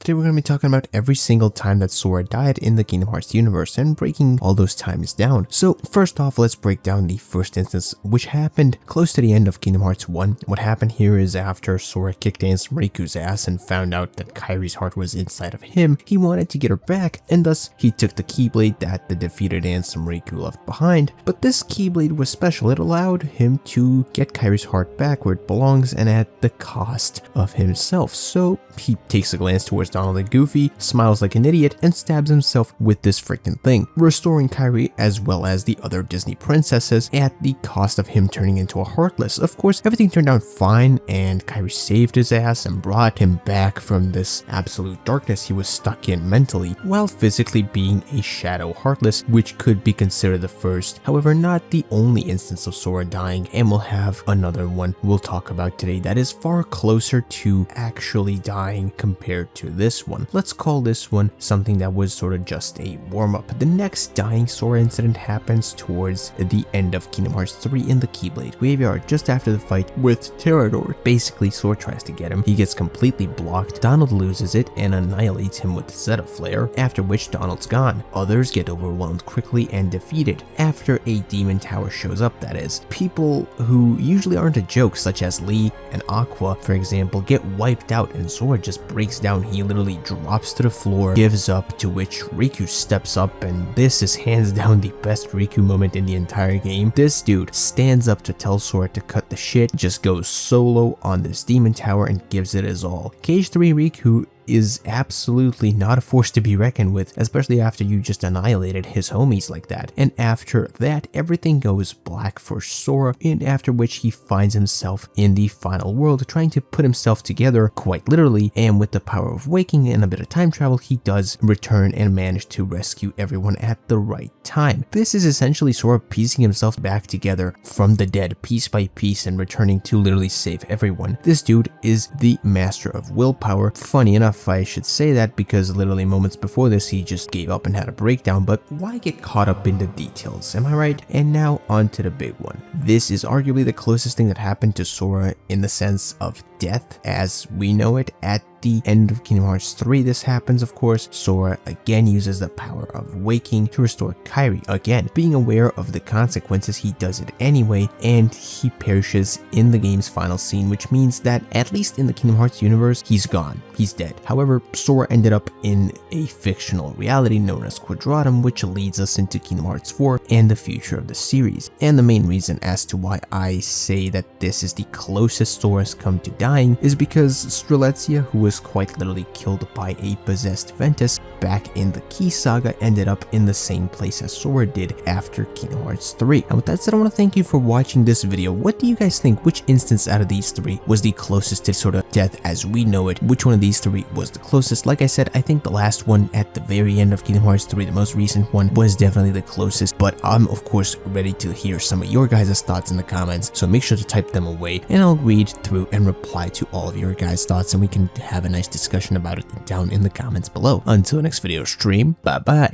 Today we're going to be talking about every single time that Sora died in the Kingdom Hearts universe and breaking all those times down. So first off, let's break down the first instance, which happened close to the end of Kingdom Hearts 1. What happened here is after Sora kicked Ansem Riku's ass and found out that Kairi's heart was inside of him, he wanted to get her back, and thus he took the Keyblade that the defeated Ansem Riku left behind. But this Keyblade was special. It allowed him to get Kairi's heart back where it belongs and at the cost of himself. So he takes a glance towards Donald and Goofy, smiles like an idiot, and stabs himself with this freaking thing, restoring Kairi as well as the other Disney princesses at the cost of him turning into a Heartless. Of course, everything turned out fine, and Kairi saved his ass and brought him back from this absolute darkness he was stuck in mentally, while physically being a Shadow Heartless, which could be considered the first, however not the only instance of Sora dying, and we'll have another one we'll talk about today that is far closer to actually dying compared to this one. Let's call this one something that was sort of just a warm-up. The next dying Sora incident happens towards the end of Kingdom Hearts 3 in the Keyblade Graveyard, just after the fight with Pterodor. Basically, Sora tries to get him, he gets completely blocked, Donald loses it and annihilates him with Zeta Flare, after which Donald's gone. Others get overwhelmed quickly and defeated, after a demon tower shows up, that is. People who usually aren't a joke, such as Lee and Aqua, for example, get wiped out and Sora just breaks down. He literally drops to the floor, gives up, to which Riku steps up, and this is hands down the best Riku moment in the entire game. This dude stands up to tell Sora to cut the shit, just goes solo on this demon tower and gives it his all. Cage 3 Riku is absolutely not a force to be reckoned with, especially after you just annihilated his homies like that. And after that, everything goes black for Sora, and after which he finds himself in the final world trying to put himself together, quite literally, and with the power of waking and a bit of time travel, he does return and manage to rescue everyone at the right time. This is essentially Sora piecing himself back together from the dead piece by piece and returning to literally save everyone. This dude is the master of willpower. Funny enough, I should say that because literally moments before this he just gave up and had a breakdown, but why get caught up in the details, am I right? And now on to the big one. This is arguably the closest thing that happened to Sora in the sense of death as we know it. At the end of Kingdom Hearts 3 this happens, of course. Sora again uses the power of waking to restore Kairi. Again, being aware of the consequences, he does it anyway, and he perishes in the game's final scene, which means that at least in the Kingdom Hearts universe, he's gone. He's dead. However, Sora ended up in a fictional reality known as Quadratum, which leads us into Kingdom Hearts 4 and the future of the series. And the main reason as to why I say that this is the closest Sora's come to dying is because Strelitzia, who was quite literally killed by a possessed Ventus back in the Key Saga, ended up in the same place as Sora did after Kingdom Hearts 3. And with that said, I want to thank you for watching this video. What do you guys think? Which instance out of these three was the closest to sort of death as we know it? Which one of these three was the closest? Like I said, I think the last one at the very end of Kingdom Hearts 3, the most recent one, was definitely the closest, but I'm of course ready to hear some of your guys' thoughts in the comments, so make sure to type them away and I'll read through and reply to all of your guys' thoughts, and we can have a nice discussion about it down in the comments below. Until next video stream, bye bye.